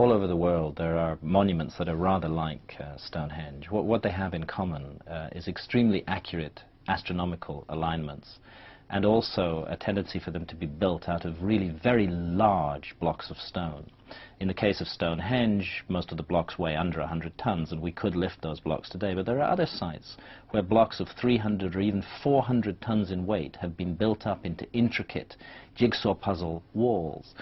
All over the world there are monuments that are rather like Stonehenge. What they have in common is extremely accurate astronomical alignments, and also a tendency for them to be built out of really very large blocks of stone. In the case of Stonehenge, most of the blocks weigh under 100 tons, and we could lift those blocks today. But there are other sites where blocks of 300 or even 400 tons in weight have been built up into intricate jigsaw puzzle walls.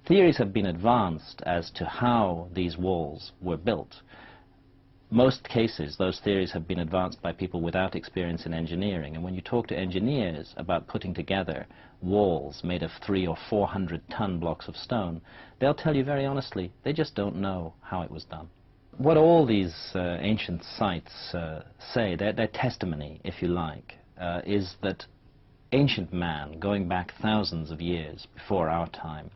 Theories have been advanced as to how these walls were built. Most cases, those theories have been advanced by people without experience in engineering. And when you talk to engineers about putting together walls made of 300 or 400 ton blocks of stone, they'll tell you very honestly, they just don't know how it was done. What all these ancient sites say, their testimony, if you like, is that ancient man, going back thousands of years before our time,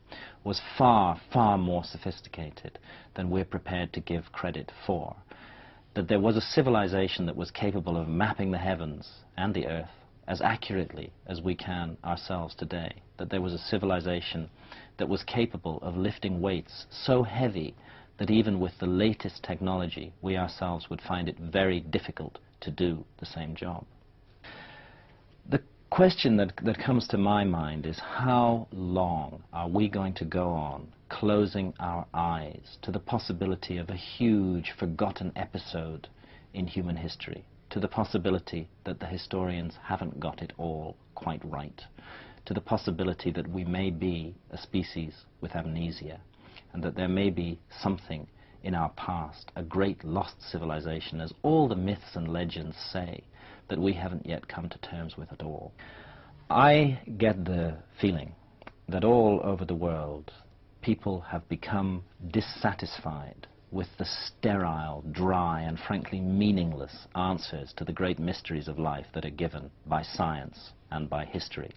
was far, far more sophisticated than we're prepared to give credit for. That there was a civilization that was capable of mapping the heavens and the earth as accurately as we can ourselves today. That there was a civilization that was capable of lifting weights so heavy that even with the latest technology, we ourselves would find it very difficult to do the same job. The question that comes to my mind is, how long are we going to go on closing our eyes to the possibility of a huge forgotten episode in human history, to the possibility that the historians haven't got it all quite right, to the possibility that we may be a species with amnesia, and that there may be something in our past, a great lost civilization, as all the myths and legends say, that we haven't yet come to terms with at all. I get the feeling that all over the world people have become dissatisfied with the sterile, dry, and frankly meaningless answers to the great mysteries of life that are given by science and by history.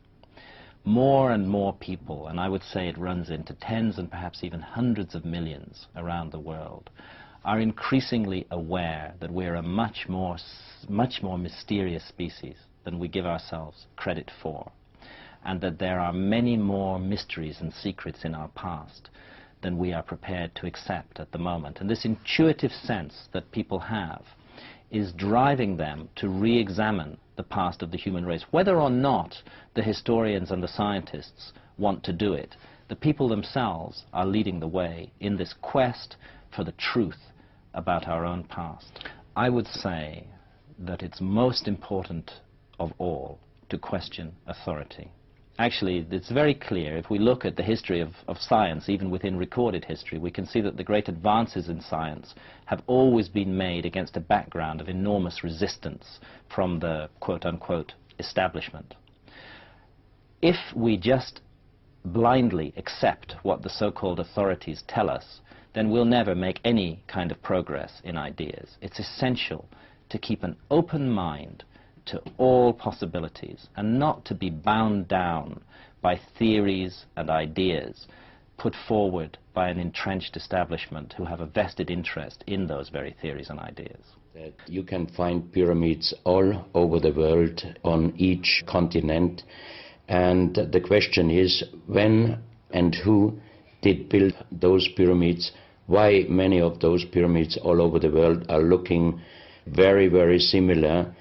More and more people, and I would say it runs into tens and perhaps even hundreds of millions around the world, are increasingly aware that we're a much more mysterious species than we give ourselves credit for, and that there are many more mysteries and secrets in our past than we are prepared to accept at the moment. And this intuitive sense that people have is driving them to re-examine the past of the human race. Whether or not the historians and the scientists want to do it, the people themselves are leading the way in this quest for the truth about our own past. I would say that it's most important of all to question authority. Actually, it's very clear. If we look at the history of science, even within recorded history, we can see that the great advances in science have always been made against a background of enormous resistance from the quote-unquote establishment. If we just blindly accept what the so-called authorities tell us, then we'll never make any kind of progress in ideas. It's essential to keep an open mind to all possibilities, and not to be bound down by theories and ideas put forward by an entrenched establishment who have a vested interest in those very theories and ideas. That you can find pyramids all over the world, on each continent, and the question is, when and who did build those pyramids? Why many of those pyramids all over the world are looking very, very similar?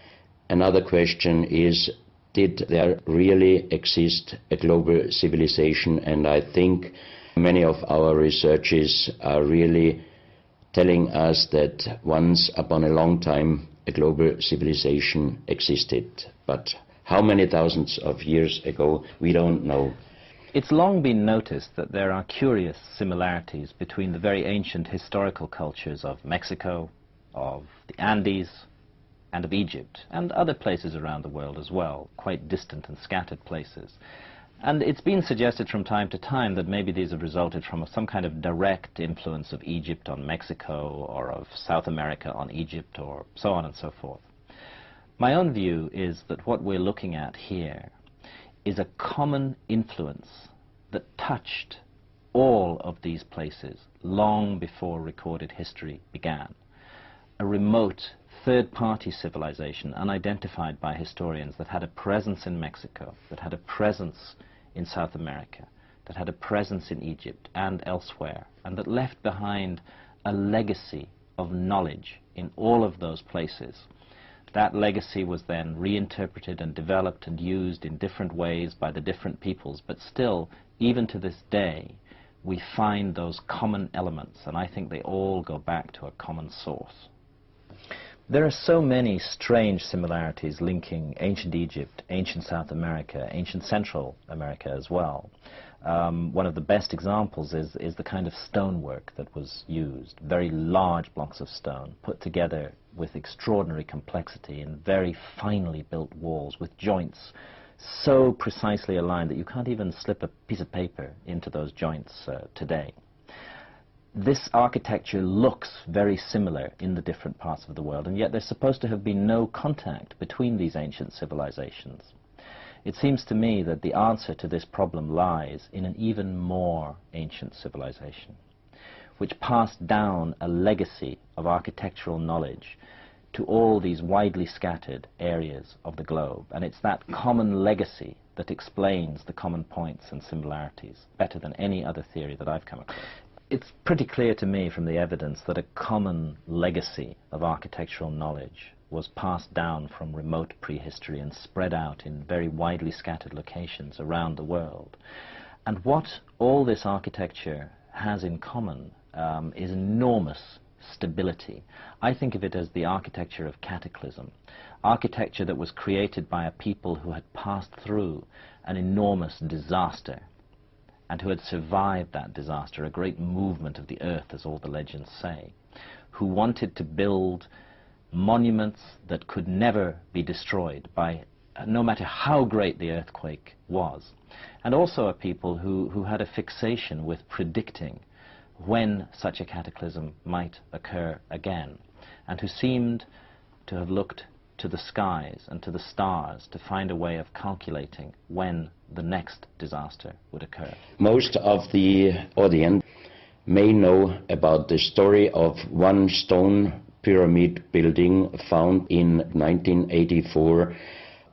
Another question is, did there really exist a global civilization? And I think many of our researchers are really telling us that once upon a long time a global civilization existed. But how many thousands of years ago, we don't know. It's long been noticed that there are curious similarities between the very ancient historical cultures of Mexico, of the Andes, and of Egypt, and other places around the world as well, quite distant and scattered places. And it's been suggested from time to time that maybe these have resulted from some kind of direct influence of Egypt on Mexico, or of South America on Egypt, or so on and so forth. My own view is that what we're looking at here is a common influence that touched all of these places long before recorded history began. A remote third-party civilization, unidentified by historians, that had a presence in Mexico, that had a presence in South America, that had a presence in Egypt and elsewhere, and that left behind a legacy of knowledge in all of those places. That legacy was then reinterpreted and developed and used in different ways by the different peoples, but still, even to this day, we find those common elements, and I think they all go back to a common source. There are so many strange similarities linking ancient Egypt, ancient South America, ancient Central America as well. One of the best examples is the kind of stonework that was used, very large blocks of stone put together with extraordinary complexity in very finely built walls with joints so precisely aligned that you can't even slip a piece of paper into those joints today. This architecture looks very similar in the different parts of the world, and yet there's supposed to have been no contact between these ancient civilizations. It seems to me that the answer to this problem lies in an even more ancient civilization, which passed down a legacy of architectural knowledge to all these widely scattered areas of the globe. And it's that common legacy that explains the common points and similarities better than any other theory that I've come across. It's pretty clear to me from the evidence that a common legacy of architectural knowledge was passed down from remote prehistory and spread out in very widely scattered locations around the world. And what all this architecture has in common is enormous stability. I think of it as the architecture of cataclysm, architecture that was created by a people who had passed through an enormous disaster and who had survived that disaster, a great movement of the earth, as all the legends say, who wanted to build monuments that could never be destroyed by no matter how great the earthquake was, and also a people who had a fixation with predicting when such a cataclysm might occur again, and who seemed to have looked to the skies and to the stars to find a way of calculating when the next disaster would occur. Most of the audience may know about the story of one stone pyramid building found in 1984,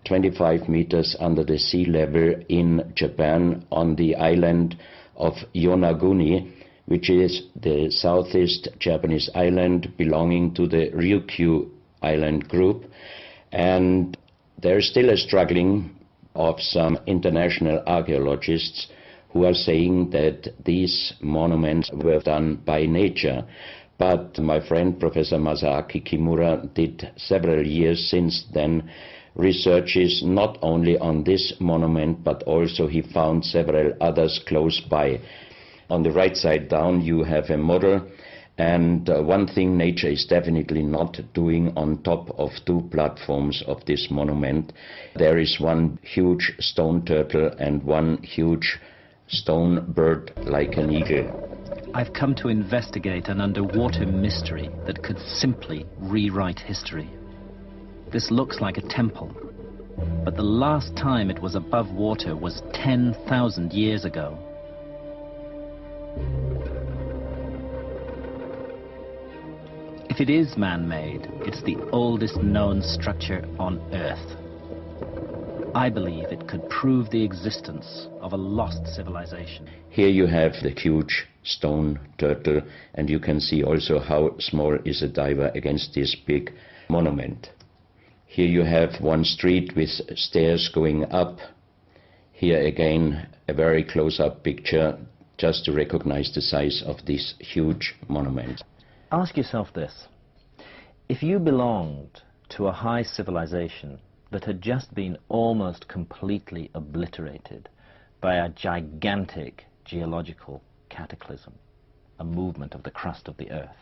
25 meters under the sea level in Japan on the island of Yonaguni, which is the southeast Japanese island belonging to the Ryukyu island group. And there is still a struggling of some international archaeologists who are saying that these monuments were done by nature. But my friend Professor Masaaki Kimura did several years since then researches not only on this monument, but also he found several others close by. On the right side down you have a model, and one thing nature is definitely not doing on top of two platforms of this monument. There is one huge stone turtle and one huge stone bird like an eagle. I've come to investigate an underwater mystery that could simply rewrite history. This looks like a temple, but the last time it was above water was 10,000 years ago. If it is man-made, it's the oldest known structure on Earth. I believe it could prove the existence of a lost civilization. Here you have the huge stone turtle, and you can see also how small is a diver against this big monument. Here you have one street with stairs going up. Here again a very close-up picture just to recognize the size of this huge monument. Ask yourself this: if you belonged to a high civilization that had just been almost completely obliterated by a gigantic geological cataclysm, a movement of the crust of the earth,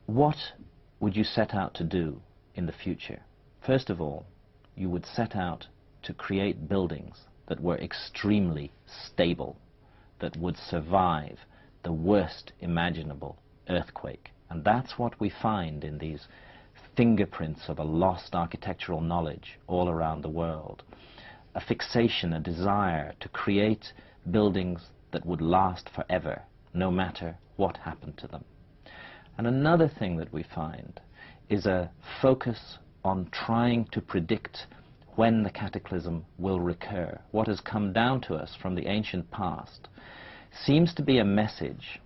what would you set out to do in the future? First of all, you would set out to create buildings that were extremely stable, that would survive the worst imaginable earthquake. And that's what we find in these fingerprints of a lost architectural knowledge all around the world. A fixation, a desire to create buildings that would last forever, no matter what happened to them. And another thing that we find is a focus on trying to predict when the cataclysm will recur. What has come down to us from the ancient past seems to be a message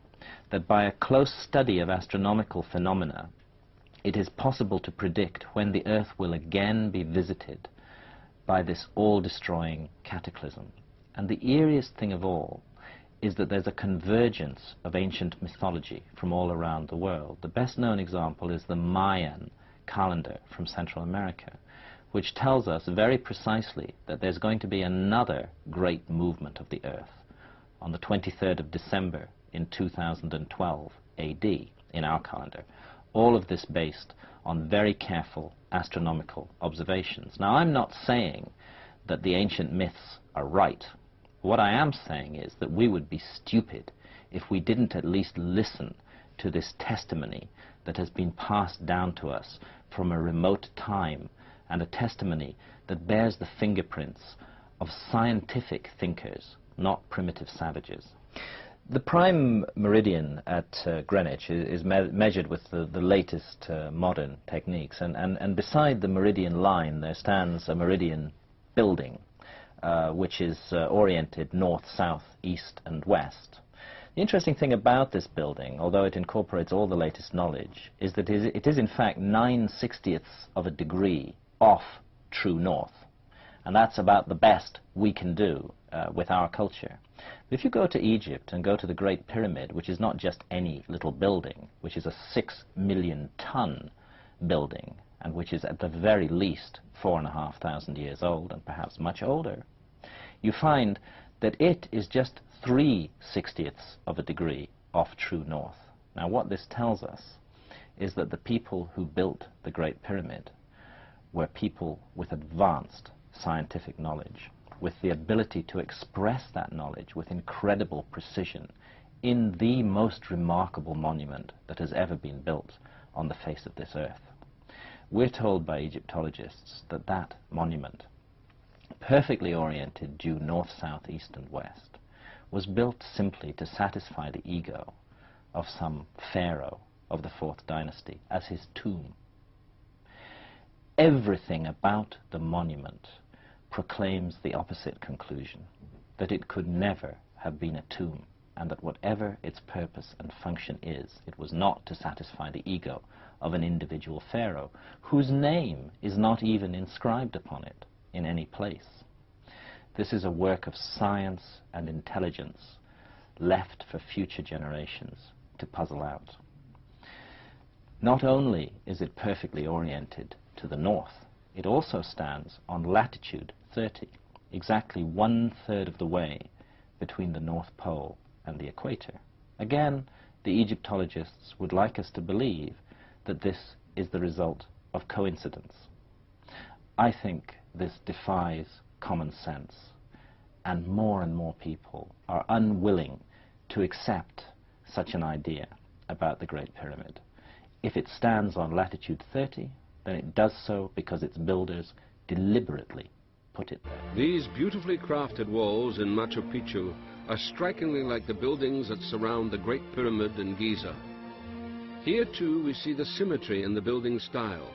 that by a close study of astronomical phenomena, it is possible to predict when the Earth will again be visited by this all-destroying cataclysm. And the eeriest thing of all is that there's a convergence of ancient mythology from all around the world. The best known example is the Mayan calendar from Central America, which tells us very precisely that there's going to be another great movement of the Earth on the 23rd of December in 2012 AD in our calendar. All of this based on very careful astronomical observations. Now, I'm not saying that the ancient myths are right. What I am saying is that we would be stupid if we didn't at least listen to this testimony that has been passed down to us from a remote time, and a testimony that bears the fingerprints of scientific thinkers, not primitive savages. The prime meridian at Greenwich is measured with the latest modern techniques, and beside the meridian line there stands a meridian building which is oriented north, south, east and west. The interesting thing about this building, although it incorporates all the latest knowledge, is that it is in fact 9/60ths of a degree off true north, and that's about the best we can do with our culture. If you go to Egypt and go to the Great Pyramid, which is not just any little building, which is a 6 million ton building, and which is at the very least 4,500 years old and perhaps much older, you find that it is just 3/60ths of a degree off true north. Now, what this tells us is that the people who built the Great Pyramid were people with advanced scientific knowledge, with the ability to express that knowledge with incredible precision in the most remarkable monument that has ever been built on the face of this earth. We're told by Egyptologists that that monument, perfectly oriented due north, south, east and west, was built simply to satisfy the ego of some pharaoh of the 4th dynasty as his tomb. Everything about the monument proclaims the opposite conclusion, that it could never have been a tomb, and that whatever its purpose and function is, it was not to satisfy the ego of an individual pharaoh, whose name is not even inscribed upon it in any place. This is a work of science and intelligence left for future generations to puzzle out. Not only is it perfectly oriented to the north, it also stands on latitude 30, exactly 1/3 of the way between the North Pole and the equator. Again, the Egyptologists would like us to believe that this is the result of coincidence. I think this defies common sense, and more people are unwilling to accept such an idea about the Great Pyramid. If it stands on latitude 30, then it does so because its builders deliberately put it there. These beautifully crafted walls in Machu Picchu are strikingly like the buildings that surround the Great Pyramid in Giza. Here too we see the symmetry in the building style.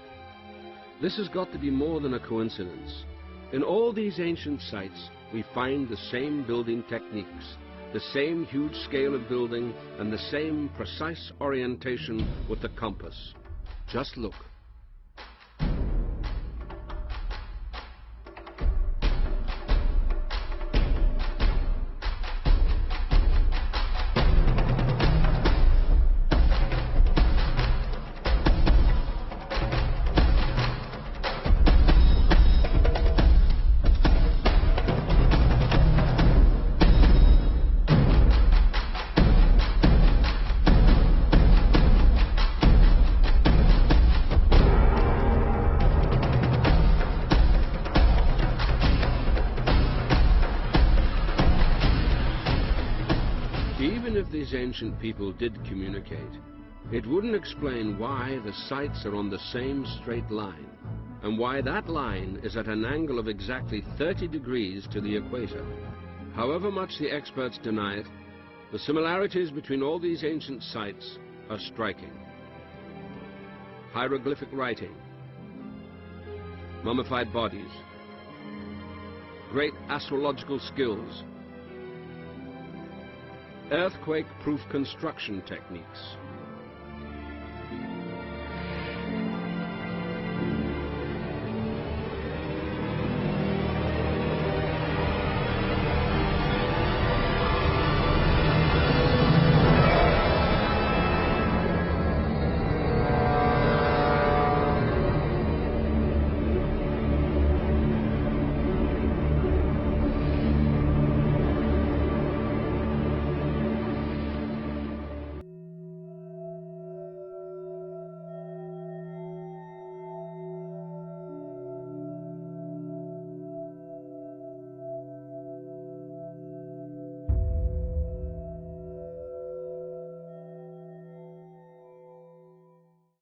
This has got to be more than a coincidence. In all these ancient sites we find the same building techniques, the same huge scale of building and the same precise orientation with the compass. Just look. Even if these ancient people did communicate, it wouldn't explain why the sites are on the same straight line, and why that line is at an angle of exactly 30 degrees to the equator. However much the experts deny it, the similarities between all these ancient sites are striking. Hieroglyphic writing, mummified bodies, great astrological skills, earthquake-proof construction techniques,